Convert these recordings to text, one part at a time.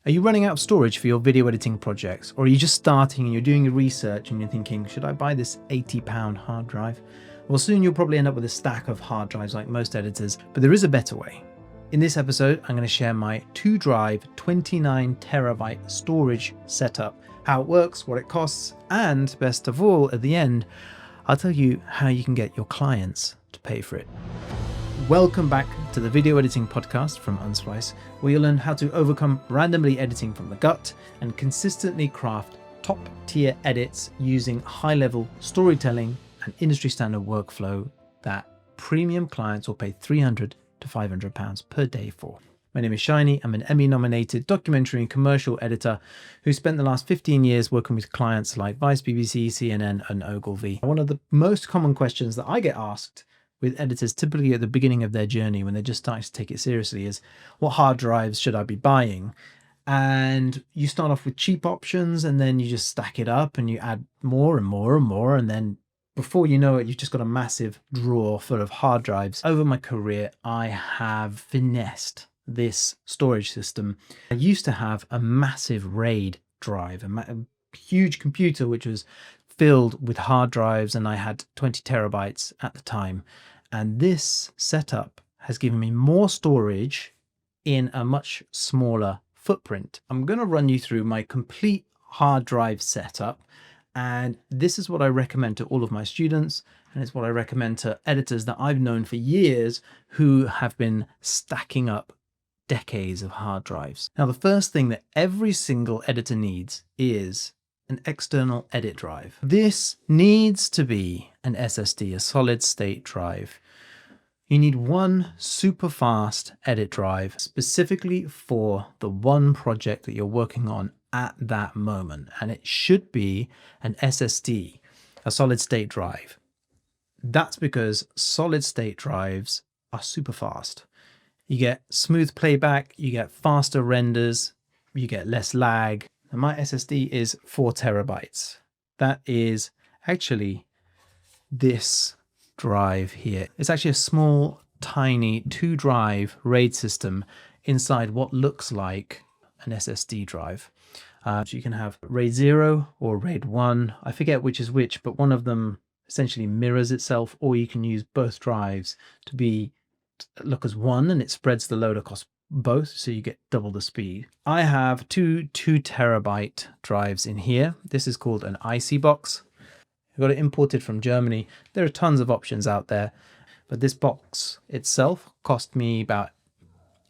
Are you running out of storage for your video editing projects? Or are you just starting and you're doing your research and you're thinking, should I buy this £80 hard drive? Well, soon you'll probably end up with a stack of hard drives like most editors, but there is a better way. In this episode, I'm going to share my 2-drive, 29 terabyte storage setup, how it works, what it costs, and best of all, at the end, I'll tell you how you can get your clients to pay for it. Welcome back to the video editing podcast from Unsplice, where you'll learn how to overcome randomly editing from the gut and consistently craft top-tier edits using high-level storytelling and industry-standard workflow that premium clients will pay £300 to £500 per day for. My name is Shiny. I'm an Emmy-nominated documentary and commercial editor who spent the last 15 years working with clients like Vice, BBC, CNN, and Ogilvy. One of the most common questions that I get asked with editors typically at the beginning of their journey when they're just starting to take it seriously is, what hard drives should I be buying? And you start off with cheap options and then you just stack it up and you add more and more and more, and then before you know it, you've just got a massive drawer full of hard drives. Over my career, I have finessed this storage system. I used to have a massive RAID drive, a huge computer which was filled with hard drives, and I had 20 terabytes at the time. And this setup has given me more storage in a much smaller footprint. I'm going to run you through my complete hard drive setup, and this is what I recommend to all of my students, and it's what I recommend to editors that I've known for years who have been stacking up decades of hard drives. Now, the first thing that every single editor needs is an external edit drive. This needs to be an SSD, a solid state drive. You need one super fast edit drive specifically for the one project that you're working on at that moment. And it should be an SSD, a solid state drive. That's because solid state drives are super fast. You get smooth playback, you get faster renders, you get less lag. And my SSD is 4 terabytes. That is actually this drive here. It's actually a small, tiny 2-drive RAID system inside what looks like an SSD drive. So you can have RAID 0 or RAID 1. I forget which is which, but one of them essentially mirrors itself, or you can use both drives to look as one, and it spreads the load across both, so you get double the speed. I have two 2-terabyte drives in here. This is called an IC box. I got it imported from Germany. There are tons of options out there, but this box itself cost me about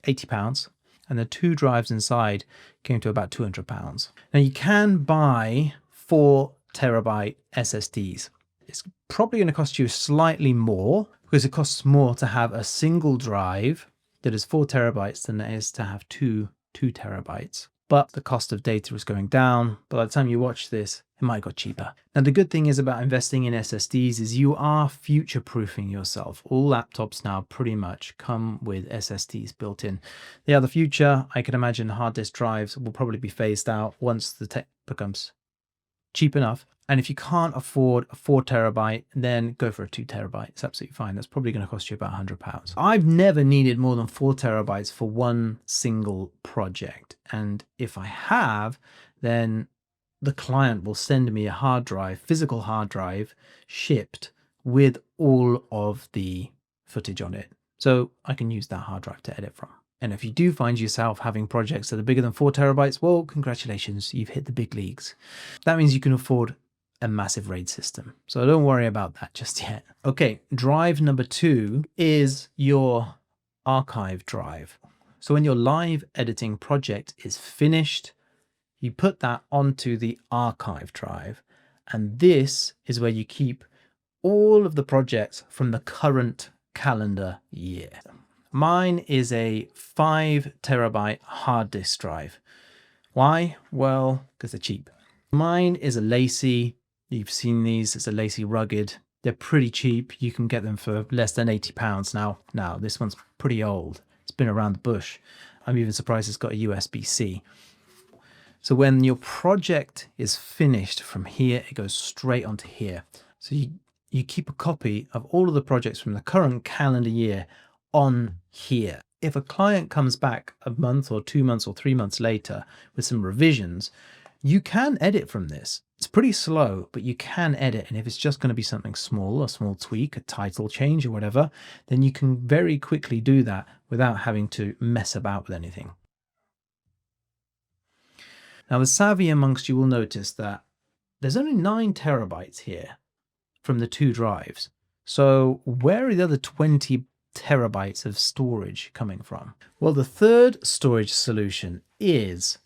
£80, and the 2 drives inside came to about £200. Now you can buy 4 terabyte SSDs. It's probably going to cost you slightly more because it costs more to have a single drive that is 4 terabytes than it is to have two 2 terabytes. But the cost of data is going down. By the time you watch this, it might go cheaper. Now, the good thing is about investing in SSDs is you are future-proofing yourself. All laptops now pretty much come with SSDs built in. They are the future. I can imagine hard disk drives will probably be phased out once the tech becomes cheap enough. And if you can't afford a 4 terabyte, then go for a 2 terabyte. It's absolutely fine. That's probably going to cost you about £100. I've never needed more than 4 terabytes for one single project. And if I have, then the client will send me a hard drive, physical hard drive, shipped with all of the footage on it. So I can use that hard drive to edit from. And if you do find yourself having projects that are bigger than 4 terabytes, well, congratulations, you've hit the big leagues. That means you can afford a massive RAID system. So don't worry about that just yet. Okay, drive number 2 is your archive drive. So when your live editing project is finished, you put that onto the archive drive. And this is where you keep all of the projects from the current calendar year. Mine is a 5 terabyte hard disk drive. Why? Well, because they're cheap. Mine is a LaCie. You've seen these. It's a LaCie Rugged. They're pretty cheap. You can get them for less than £80 now. Now, this one's pretty old. It's been around the bush. I'm even surprised it's got a USB-C. So when your project is finished from here, it goes straight onto here. So you keep a copy of all of the projects from the current calendar year on here. if a client comes back a month or 2 months or 3 months later with some revisions, you can edit from this. It's pretty slow, but you can edit. And if it's just going to be something small, a small tweak, a title change or whatever, then you can very quickly do that without having to mess about with anything. Now, the savvy amongst you will notice that there's only 9 terabytes here from the 2 drives. So where are the other 20 terabytes of storage coming from? Well, the third storage solution is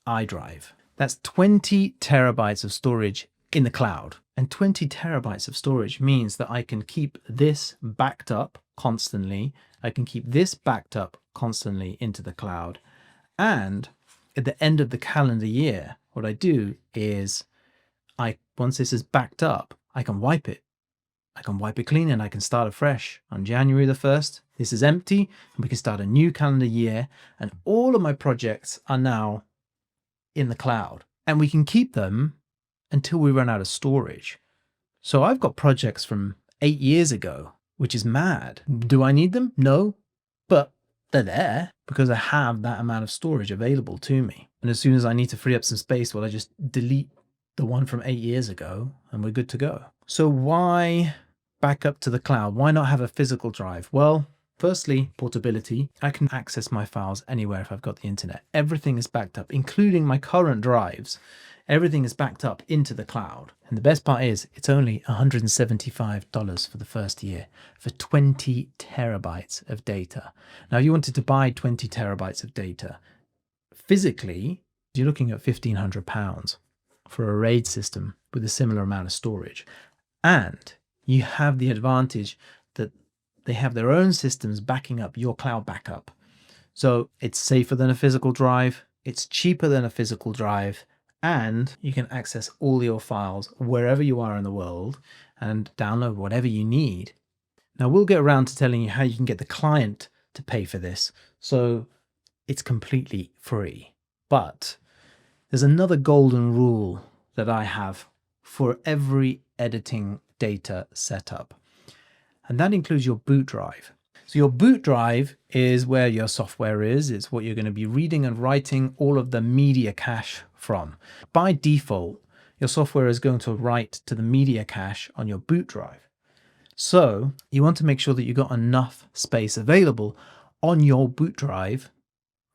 iDrive. That's 20 terabytes of storage in the cloud. And 20 terabytes of storage means that I can keep this backed up constantly. I can keep this backed up constantly into the cloud. And at the end of the calendar year, what I do is once this is backed up, I can wipe it. I can wipe it clean and I can start afresh on January the 1st. This is empty and we can start a new calendar year, and all of my projects are now in the cloud, and we can keep them until we run out of storage. So I've got projects from 8 years ago, which is mad. Do I need them? No, but they're there because I have that amount of storage available to me. And as soon as I need to free up some space, well, I just delete the one from 8 years ago and we're good to go. So why back up to the cloud? Why not have a physical drive? Well, firstly, portability. I can access my files anywhere if I've got the internet. Everything is backed up, including my current drives. Everything is backed up into the cloud. And the best part is it's only $175 for the first year for 20 terabytes of data. Now, if you wanted to buy 20 terabytes of data, physically, you're looking at £1,500 for a RAID system with a similar amount of storage. And you have the advantage that they have their own systems backing up your cloud backup. So it's safer than a physical drive, it's cheaper than a physical drive, and you can access all your files wherever you are in the world and download whatever you need. Now, we'll get around to telling you how you can get the client to pay for this, so it's completely free. But there's another golden rule that I have for every editing data setup, and that includes your boot drive. So your boot drive is where your software is. It's what you're going to be reading and writing all of the media cache from. By default, your software is going to write to the media cache on your boot drive. So you want to make sure that you've got enough space available on your boot drive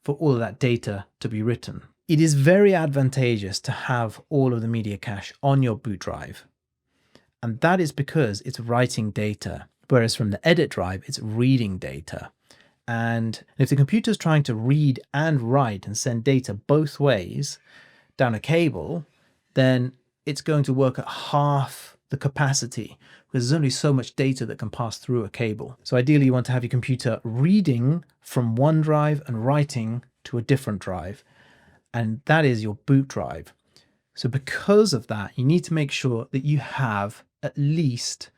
for all of that data to be written. It is very advantageous to have all of the media cache on your boot drive. And that is because it's writing data, whereas from the edit drive, it's reading data. And if the computer is trying to read and write and send data both ways down a cable, then it's going to work at half the capacity because there's only so much data that can pass through a cable. So ideally, you want to have your computer reading from one drive and writing to a different drive. And that is your boot drive. So because of that, you need to make sure that you have at least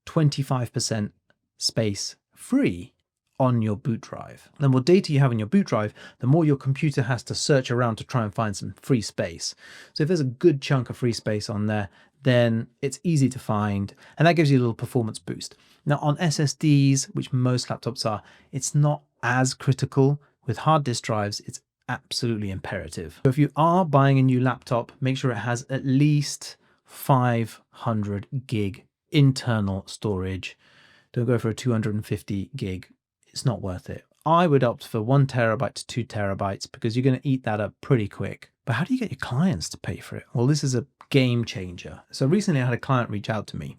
25% space free on your boot drive. The more data you have in your boot drive, the more your computer has to search around to try and find some free space. So if there's a good chunk of free space on there, then it's easy to find, and that gives you a little performance boost. Now on SSDs, which most laptops are, it's not as critical. With hard disk drives, it's absolutely imperative. So if you are buying a new laptop, make sure it has at least 500 gig internal storage. Don't go for a 250 gig. It's not worth it. I would opt for 1 terabyte to 2 terabytes because you're going to eat that up pretty quick. But how do you get your clients to pay for it? Well, this is a game changer. So recently I had a client reach out to me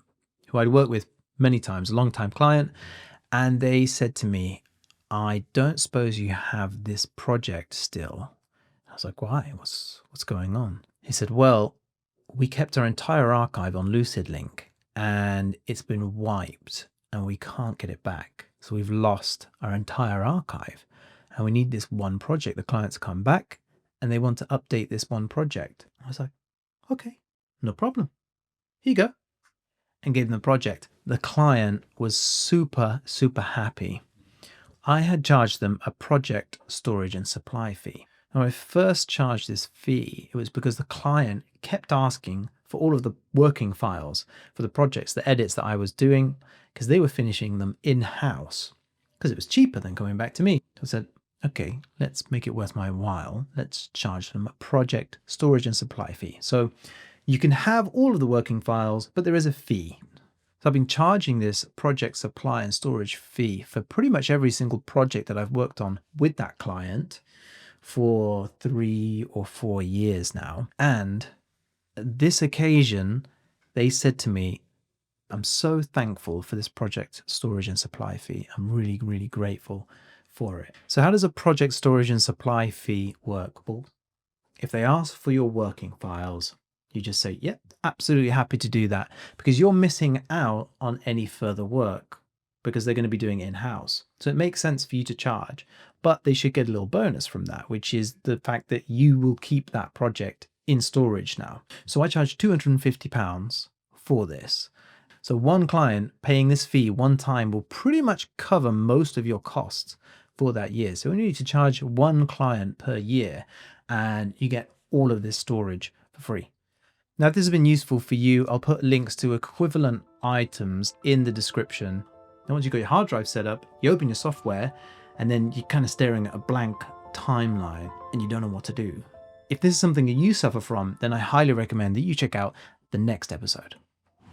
who I'd worked with many times, a long-time client, and they said to me, I don't suppose you have this project still. I was like, why? What's going on? He said, well, we kept our entire archive on LucidLink and it's been wiped and we can't get it back. So we've lost our entire archive and we need this one project. The clients come back and they want to update this one project. I was like, okay, no problem. Here you go. And gave them the project. The client was super, super happy. I had charged them a project storage and supply fee. Now, I first charged this fee, it was because the client kept asking for all of the working files for the projects, the edits that I was doing, because they were finishing them in-house. because it was cheaper than coming back to me. So I said, okay, let's make it worth my while. Let's charge them a project storage and supply fee. So you can have all of the working files, but there is a fee. So I've been charging this project supply and storage fee for pretty much every single project that I've worked on with that client for 3 or 4 years now. And this occasion, they said to me, I'm so thankful for this project storage and supply fee. I'm really, really grateful for it. So how does a project storage and supply fee work? Well, if they ask for your working files, you just say, yep, absolutely happy to do that, because you're missing out on any further work because they're going to be doing it in-house. So it makes sense for you to charge, but they should get a little bonus from that, which is the fact that you will keep that project in storage now. So I charge £250 for this. So one client paying this fee one time will pretty much cover most of your costs for that year. So we need to charge one client per year and you get all of this storage for free. Now, if this has been useful for you, I'll put links to equivalent items in the description. Now, once you've got your hard drive set up, you open your software and then you're kind of staring at a blank timeline and you don't know what to do. If this is something that you suffer from, then I highly recommend that you check out the next episode.